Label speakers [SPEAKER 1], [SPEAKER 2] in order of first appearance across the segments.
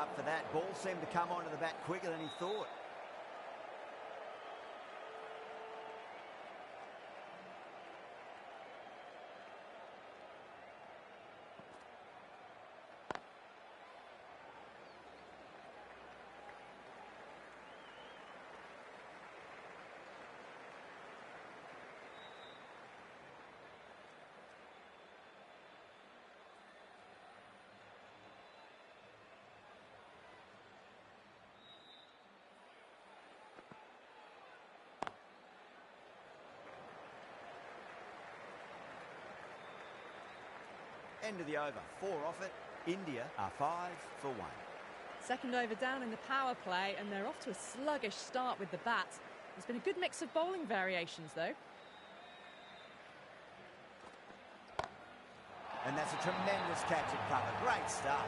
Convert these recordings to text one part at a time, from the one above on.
[SPEAKER 1] up for that. Ball seemed to come onto the bat quicker than he thought. End of the over. 4 off it. India are 5 for 1.
[SPEAKER 2] Second over down in the power play, and they're off to a sluggish start with the bat. There's been a good mix of bowling variations, though.
[SPEAKER 1] And that's a tremendous catch at cover. Great stuff.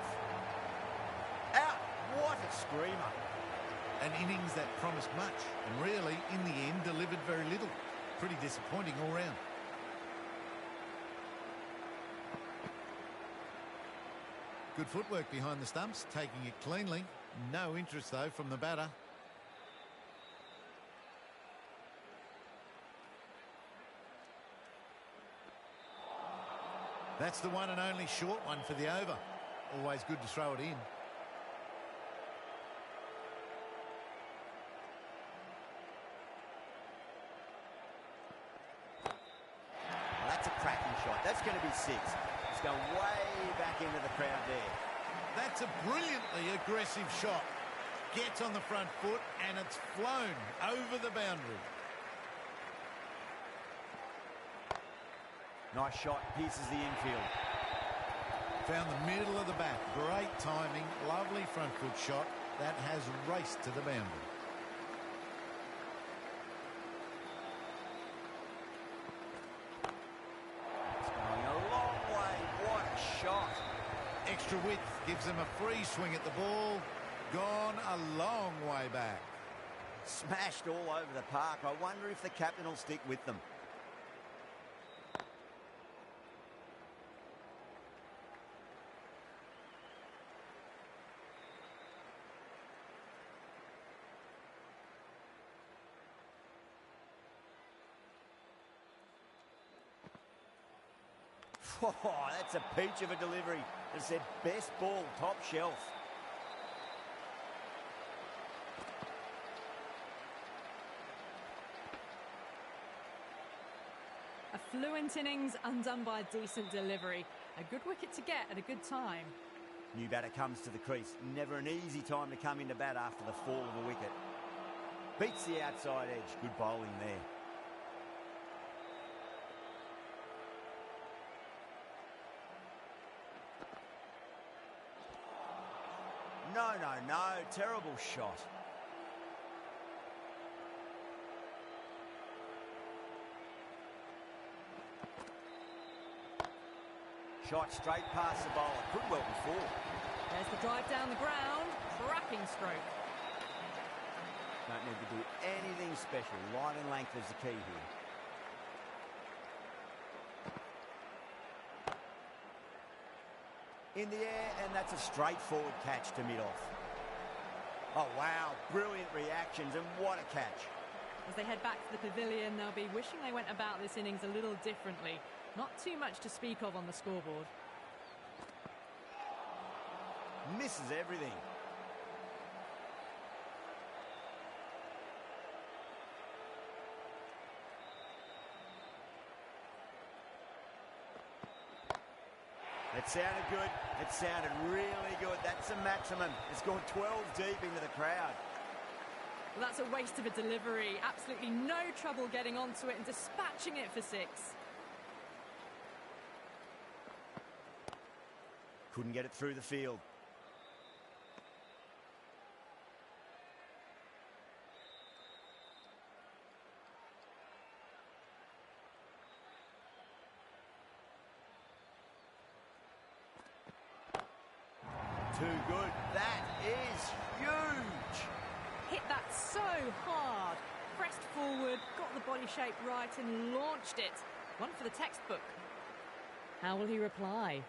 [SPEAKER 1] Out. What a screamer.
[SPEAKER 3] An innings that promised much, and really, in the end, delivered very little. Pretty disappointing all round. Good footwork behind the stumps, taking it cleanly. No interest, though, from the batter. That's the one and only short one for the over. Always good to throw it in.
[SPEAKER 1] Well, that's a cracking shot. That's going to be 6. It's going way back into the crowd there.
[SPEAKER 3] That's a brilliantly aggressive shot. Gets on the front foot and it's flown over the boundary.
[SPEAKER 1] Nice shot, pierces the infield.
[SPEAKER 3] Found the middle of the bat. Great timing, lovely front foot shot. That has raced to the boundary.
[SPEAKER 1] It's going a long way. What a shot.
[SPEAKER 3] Extra width gives them a free swing at the ball. Gone a long way back.
[SPEAKER 1] Smashed all over the park. I wonder if the captain will stick with them. Oh, that's a peach of a delivery. It said best ball, top shelf.
[SPEAKER 2] A fluent innings undone by a decent delivery. A good wicket to get at a good time.
[SPEAKER 1] New batter comes to the crease. Never an easy time to come into bat after the fall of a wicket. Beats the outside edge. Good bowling there. No, no, no. Terrible shot. Shot straight past the bowler. Could well be 4.
[SPEAKER 2] There's the drive down the ground. Cracking stroke.
[SPEAKER 1] Don't need to do anything special. Line and length is the key here. In the air, and that's a straightforward catch to mid-off. Oh, wow. Brilliant reactions, and what a catch.
[SPEAKER 2] As they head back to the pavilion, they'll be wishing they went about this innings a little differently. Not too much to speak of on the scoreboard.
[SPEAKER 1] Misses everything. It sounded good. It sounded really good. That's the maximum. It's gone 12 deep into the crowd.
[SPEAKER 2] Well, that's a waste of a delivery. Absolutely no trouble getting onto it and dispatching it for 6.
[SPEAKER 1] Couldn't get it through the field. Too good. That is huge.
[SPEAKER 2] Hit that so hard. Pressed forward, got the body shape right and launched it. One for the textbook. How will he reply?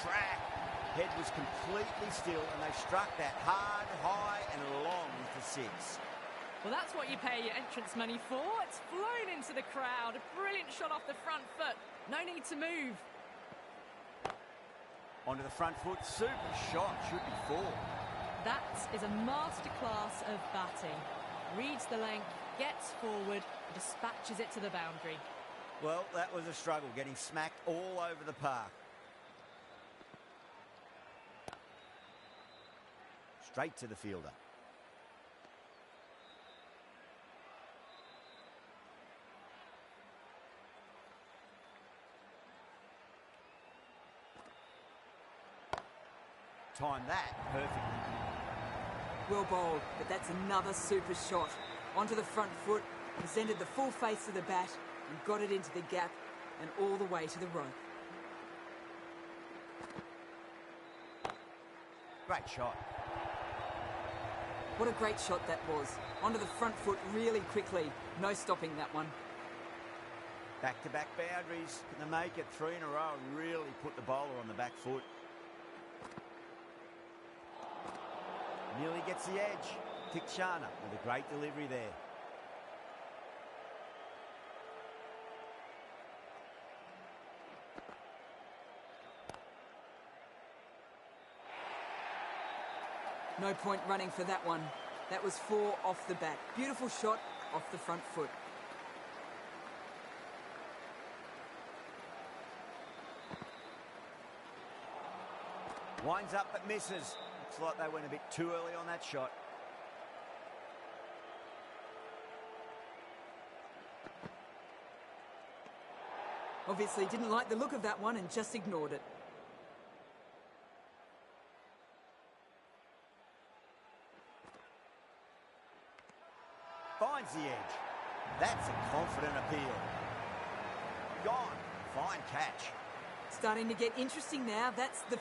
[SPEAKER 1] crack. Head was completely still and they struck that hard, high and long for 6.
[SPEAKER 2] Well, that's what you pay your entrance money for. It's flown into the crowd. A brilliant shot off the front foot. No need to move.
[SPEAKER 1] Onto the front foot. Super shot. Should be 4.
[SPEAKER 2] That is a masterclass of batting. Reads the length, gets forward, dispatches it to the boundary.
[SPEAKER 1] Well, that was a struggle, getting smacked all over the park. Straight to the fielder. Timed that perfectly.
[SPEAKER 4] Well bowled, but that's another super shot. Onto the front foot, presented the full face of the bat and got it into the gap and all the way to the rope.
[SPEAKER 1] Great shot.
[SPEAKER 4] What a great shot that was. Onto the front foot really quickly. No stopping that one.
[SPEAKER 1] Back-to-back boundaries. Can they make it 3 in a row and really put the bowler on the back foot? Nearly gets the edge. Tikchana with a great delivery there.
[SPEAKER 4] No point running for that one. That was 4 off the bat. Beautiful shot off the front foot.
[SPEAKER 1] Winds up but misses. Looks like they went a bit too early on that shot.
[SPEAKER 4] Obviously didn't like the look of that one and just ignored it.
[SPEAKER 1] Finds the edge. That's a confident appeal. Gone. Fine catch.
[SPEAKER 4] Starting to get interesting now. That's the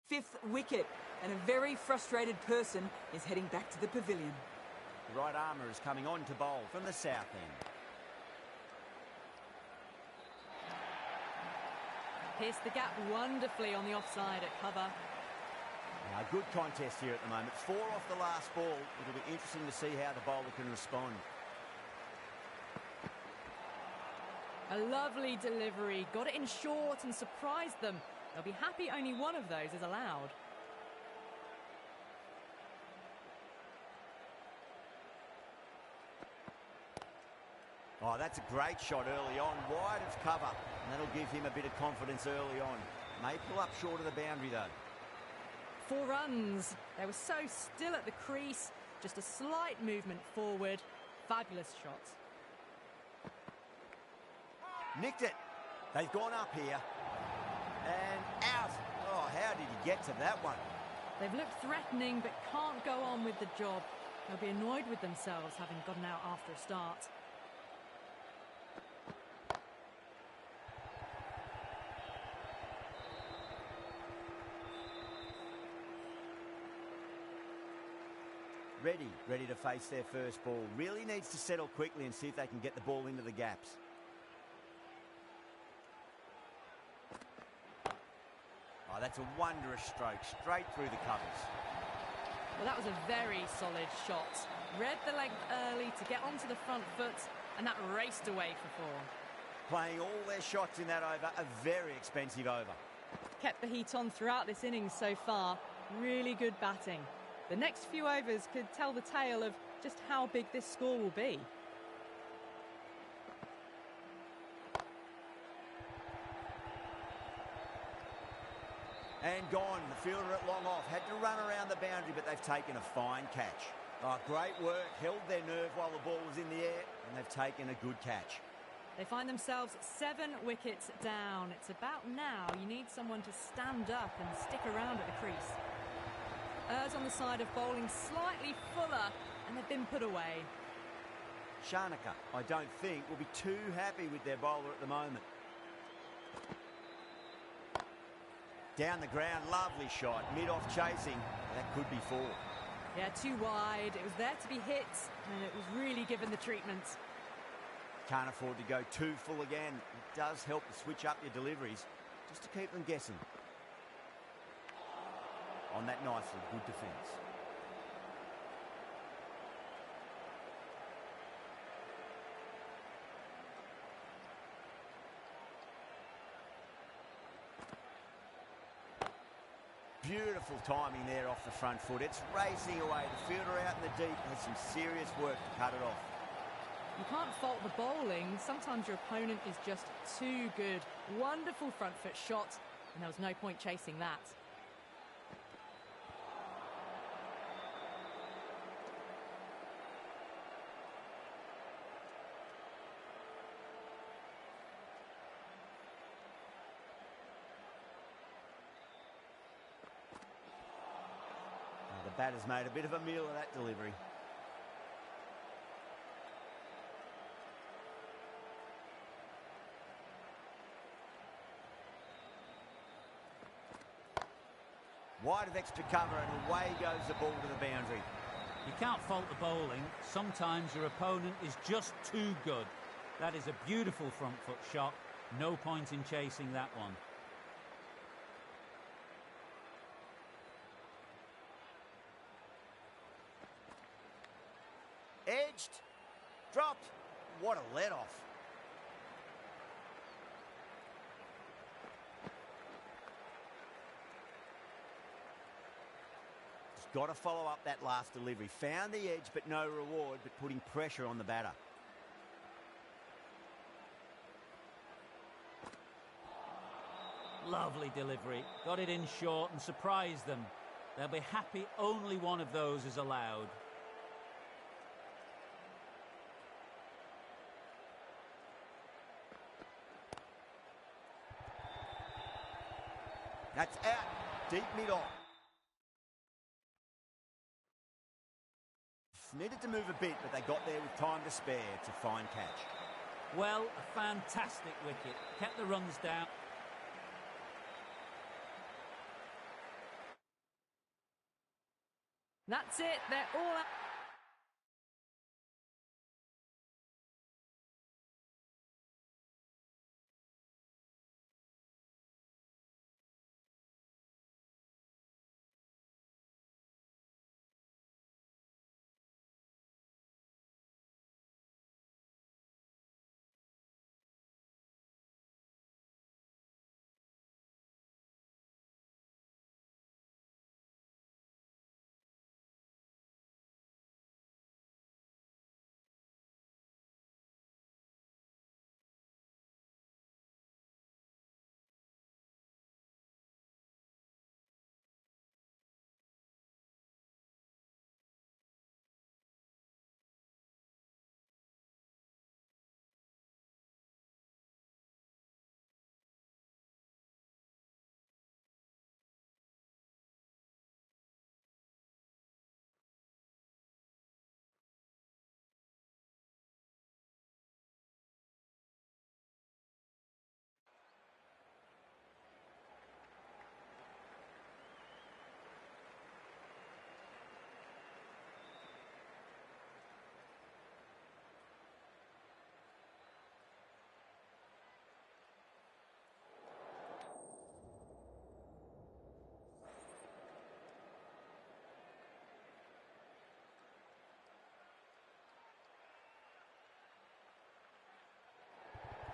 [SPEAKER 4] Fifth wicket, and a very frustrated person is heading back to the pavilion.
[SPEAKER 1] The right armour is coming on to bowl from the south end.
[SPEAKER 2] Pierced the gap wonderfully on the offside at cover.
[SPEAKER 1] Now, a good contest here at the moment. 4 off the last ball. It'll be interesting to see how the bowler can respond.
[SPEAKER 2] A lovely delivery. Got it in short and surprised them. They'll be happy only one of those is allowed.
[SPEAKER 1] Oh, that's a great shot early on. Wide of cover. And that'll give him a bit of confidence early on. May pull up short of the boundary, though.
[SPEAKER 2] 4 runs. They were so still at the crease. Just a slight movement forward. Fabulous shot.
[SPEAKER 1] Nicked it. They've gone up here. And out. Oh, how did he get to that one?
[SPEAKER 2] They've looked threatening but can't go on with the job. They'll be annoyed with themselves having gotten out after a start. Ready to face their first ball. Really needs to settle quickly and see if they can get the ball into the gaps. Oh, that's a wondrous stroke, straight through the covers. Well, that was a very solid shot. Read the length early to get onto the front foot, and that raced away for 4.
[SPEAKER 1] Playing all their shots in that over, a very expensive over.
[SPEAKER 2] Kept the heat on throughout this innings so far. Really good batting. The next few overs could tell the tale of just how big this score will be.
[SPEAKER 1] And gone. The fielder at long off. Had to run around the boundary, but they've taken a fine catch. Oh, great work. Held their nerve while the ball was in the air, and they've taken a good catch.
[SPEAKER 2] They find themselves 7 wickets down. It's about now you need someone to stand up and stick around at the crease. Errs on the side of bowling slightly fuller, and they've been put away.
[SPEAKER 1] Srilanka, I don't think, will be too happy with their bowler at the moment. Down the ground, lovely shot. Mid-off chasing. That could be 4.
[SPEAKER 2] Yeah, too wide. It was there to be hit, and it was really given the treatment.
[SPEAKER 1] Can't afford to go too full again. It does help to switch up your deliveries, just to keep them guessing. On that nicely, good defence. Beautiful timing there off the front foot. It's racing away. The fielder out in the deep has some serious work to cut it off.
[SPEAKER 2] You can't fault the bowling. Sometimes your opponent is just too good. Wonderful front foot shot, and there was no point chasing that.
[SPEAKER 1] The batter's made a bit of a meal of that delivery. Wide of extra cover, and away goes the ball to the boundary.
[SPEAKER 5] You can't fault the bowling. Sometimes your opponent is just too good. That is a beautiful front foot shot. No point in chasing that one.
[SPEAKER 1] Edged, dropped. What a let-off. Just got to follow up that last delivery. Found the edge, but no reward, but putting pressure on the batter.
[SPEAKER 5] Lovely delivery. Got it in short and surprised them. They'll be happy only one of those is allowed.
[SPEAKER 1] That's out. Deep mid-on. Needed to move a bit, but they got there with time to spare. It's a fine catch.
[SPEAKER 5] Well, a fantastic wicket. Kept the runs down.
[SPEAKER 2] That's it, they're all out.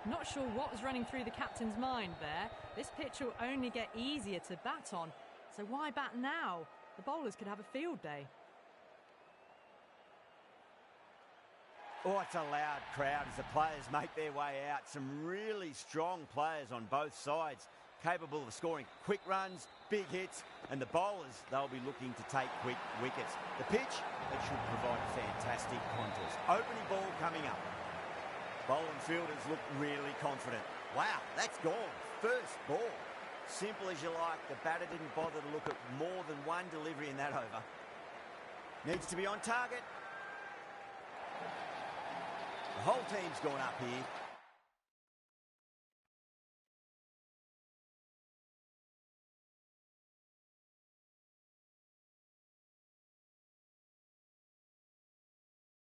[SPEAKER 2] Not sure what was running through the captain's mind there. This pitch will only get easier to bat on, so why bat now? The bowlers could have a field day.
[SPEAKER 1] Oh, it's a loud crowd as the players make their way out. Some really strong players on both sides, capable of scoring quick runs, big hits, and the bowlers, they'll be looking to take quick wickets. The pitch, it should provide a fantastic contest. Opening ball coming up. Bowling fielders look really confident. Wow, that's gone. First ball. Simple as you like. The batter didn't bother to look at more than one delivery in that over. Needs to be on target. The whole team's gone up here.